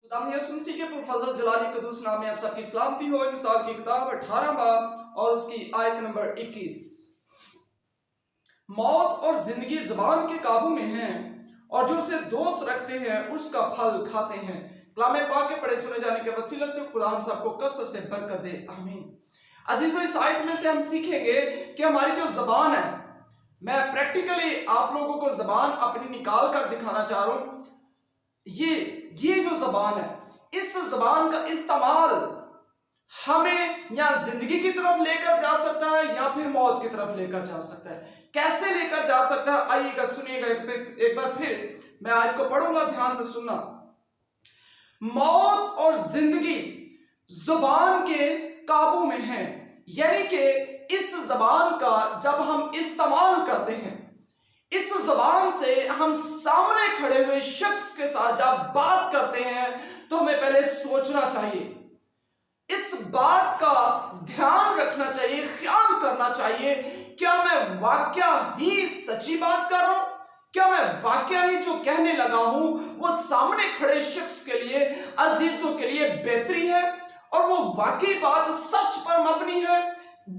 खुदावंद यीशु मसीह के पुरफजल जलाली कदूस नाम में आप सबकी सलामती हो। मिसाल की किताब 18 बाब और उसकी आयत नंबर 21। मौत और जिंदगी ज़बान के काबू में हैं और जो उसे दोस्त रखते हैं उसका फल खाते हैं। कलाम पाक के पढ़े सुने जाने के वसीले से खुदा हम सबको कसरत से बरकत दे, आमीन। अजीजों, इस आयत में से हम सीखेंगे कि हमारी जो ज़बान है, मैं प्रैक्टिकली आप लोगों को ज़बान अपनी निकाल कर दिखाना चाह रहा हूँ। ये जो ज़बान है, इस ज़बान का इस्तेमाल हमें या जिंदगी की तरफ लेकर जा सकता है या फिर मौत की तरफ लेकर जा सकता है। कैसे लेकर जा सकता है, आइएगा सुनिएगा एक बार फिर मैं आयत को पढ़ूंगा, ध्यान से सुनना। मौत और जिंदगी ज़ुबान के काबू में है, यानी कि इस ज़बान का जब हम इस्तेमाल करते हैं, इस ज़बान से हम सामने खड़े हुए शख्स के साथ जब बात करते हैं तो हमें पहले सोचना चाहिए, इस बात का ध्यान रखना चाहिए, ख्याल करना चाहिए, क्या मैं वाकया ही सच्ची बात कर रहा हूं? क्या मैं वाकया ही जो कहने लगा हूं वो सामने खड़े शख्स के लिए, अजीजों के लिए बेहतरी है और वो वाकई बात सच पर मबनी है,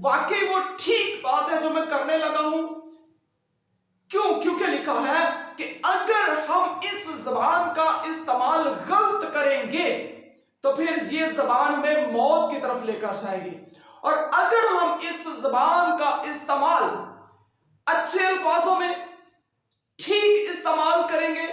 वाकई वो ठीक बात है जो मैं करने लगा हूं? क्योंकि लिखा है कि अगर हम इस ज़बान का इस्तेमाल गलत करेंगे तो फिर ये ज़बान हमें मौत की तरफ लेकर जाएगी। और अगर हम इस ज़बान का इस्तेमाल अच्छे अल्फाजों में ठीक इस्तेमाल करेंगे,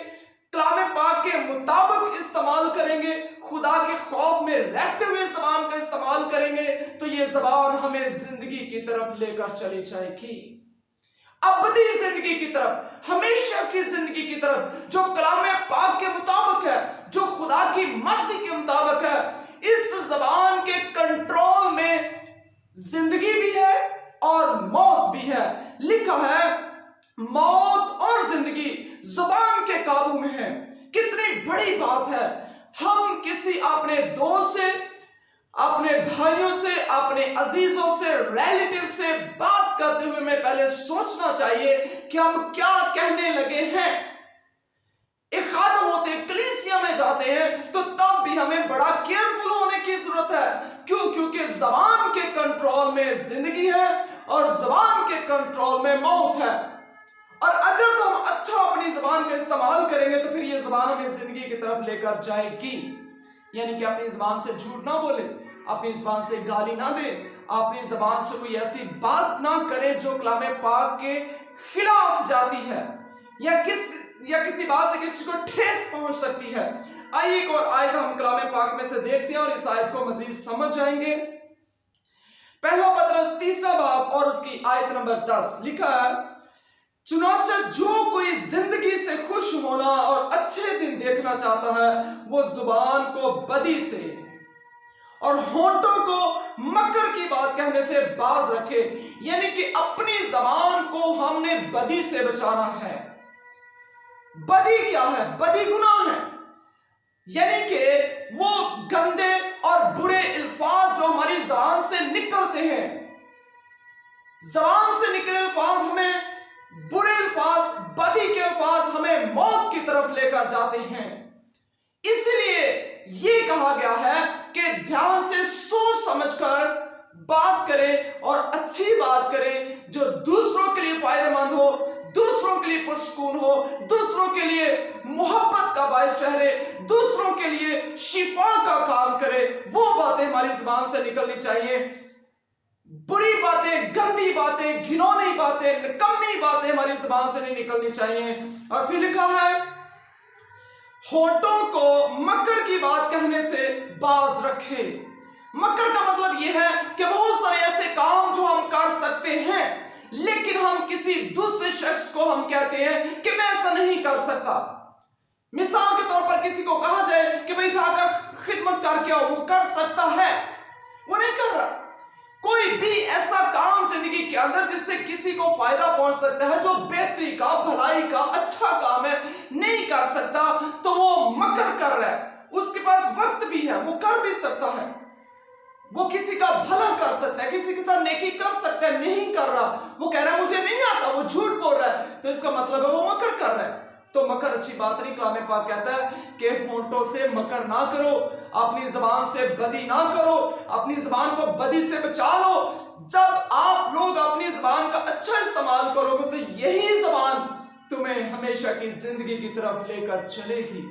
कलाम पाक के मुताबिक इस्तेमाल करेंगे, खुदा के खौफ में रहते हुए ज़बान का इस्तेमाल करेंगे, तो ये ज़बान हमें जिंदगी की तरफ लेकर चली जाएगी, अबदी जिंदगी की तरफ, हमेशा की जिंदगी की तरफ, जो कलाम पाक के मुताबिक है, जो खुदा की मर्जी के मुताबिक है। इस ज़बान के कंट्रोल में जिंदगी भी है और मौत भी है। लिखा है मौत और जिंदगी ज़बान के काबू में है। कितनी बड़ी बात है। हम किसी अपने दोस्त से, अपने भाइयों से, अपने अजीजों से, रिलेटिव से बात करते हुए में पहले सोचना चाहिए कि हम क्या कहने लगे हैं। एक खादम होते हैं, कलीसिया में जाते हैं, तो तब भी हमें बड़ा केयरफुल होने की जरूरत है। क्योंकि ज़बान के कंट्रोल में जिंदगी है और ज़बान के कंट्रोल में मौत है। और अगर तो हम अच्छा अपनी ज़बान का इस्तेमाल करेंगे तो फिर ये ज़बान हमें जिंदगी की तरफ लेकर जाएगी। यानी कि अपनी ज़बान से झूठ ना बोले, अपनी ज़बान से गाली ना दे, अपनी ज़बान से कोई ऐसी बात ना करें जो कलाम पाक के खिलाफ जाती है या किसी बात से किसी को ठेस पहुंच सकती है। आइए एक और आयत हम कलाम पाक में से देखते हैं और इस आयत को मजीद समझ जाएंगे। पहला पतरस 3 बाब और उसकी आयत नंबर 10 लिखा है, चुनांचे जो कोई जिंदगी से खुश होना और अच्छे दिन देखना चाहता है वो जुबान को बदी से और होंठों को मकर की बात कहने से बाज रखे। यानी कि अपनी ज़बान को हमने बदी से बचाना है। बदी क्या है? बदी गुनाह है, यानी कि वो गंदे और बुरे अल्फाज जो हमारी ज़बान से निकलते हैं। ज़बान से निकले अल्फाज हमें, बुरे अल्फाज, बदी के अल्फाज हमें मौत की तरफ लेकर जाते हैं। इसलिए ये कहा गया है कि ध्यान से सोच समझकर बात करें और अच्छी बात करें जो दूसरों के लिए फायदेमंद हो, दूसरों के लिए पुरस्कून हो, दूसरों के लिए मोहब्बत का बायस ठहरे, दूसरों के लिए शिफा का काम करे। वो बातें हमारी ज़बान से निकलनी चाहिए। बुरी बातें, गंदी बातें, घिनौनी बातें, निकम्मी बातें हमारी ज़बान से नहीं निकलनी चाहिए। और फिर लिखा है होंठों को मकर की बात कहने से बाज रखे। मकर का मतलब यह है कि बहुत सारे ऐसे काम जो हम कर सकते हैं लेकिन हम किसी दूसरे शख्स को हम कहते हैं कि मैं ऐसा नहीं कर सकता। मिसाल के तौर पर किसी को कहा जाए कि भाई जाकर खिदमत करके आओ, वो कर सकता है, वो नहीं कर रहा। कोई भी ऐसा काम जिंदगी के अंदर जिससे किसी को फायदा पहुंच सकता है, जो बेहतरी का, भलाई का, अच्छा काम है, नहीं कर सकता, तो वो मकर कर रहा है। उसके पास वक्त भी है, वो कर भी सकता है, वो किसी का भला कर सकता है, किसी के साथ नेकी कर सकता है, नहीं कर रहा। वो कह रहा है मुझे नहीं आता, वो झूठ बोल रहा है, तो इसका मतलब है वो मकर कर रहा है। तो मकर अच्छी बात नहीं। कलाम पाक कहता है कि होंठों से मकर ना करो, अपनी जबान से बदी ना करो, अपनी जबान को बदी से बचा लो। जब आप लोग अपनी जबान का अच्छा इस्तेमाल करोगे तो यही जबान तुम्हें हमेशा की जिंदगी की तरफ लेकर चलेगी।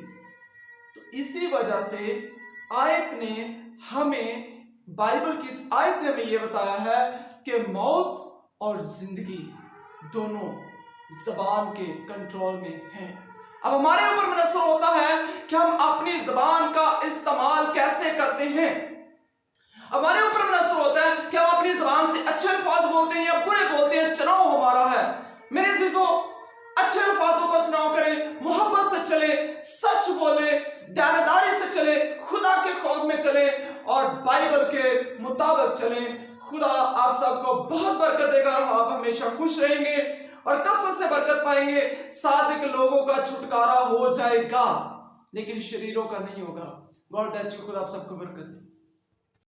तो इसी वजह से आयत ने हमें, बाइबल की इस आयत ने हमें यह बताया है कि मौत और जिंदगी दोनों जबान के कंट्रोल में हैं। अब हमारे ऊपर मुनसर होता है कि हम अपनी जबान का इस्तेमाल कैसे करते हैं। हमारे ऊपर मुनसर होता है कि हम अपनी जबान से अच्छे अल्फाज बोलते हैं या बुरे बोलते हैं। चुनाव हमारा है। मेरे अजीजों, अच्छे अल्फाजों का चुनाव करें, मोहब्बत से चले, सच बोले, दयानदारी से चले, खुदा के खौफ में चले और बाइबल के मुताबिक चले। खुदा आप सबको बहुत बरकत देगा और आप हमेशा खुश रहेंगे और कसरत से बरकत पाएंगे। सादिक लोगों का छुटकारा हो जाएगा लेकिन शरीरों का नहीं होगा। God bless you. खुदा आप सबको बरकत दे।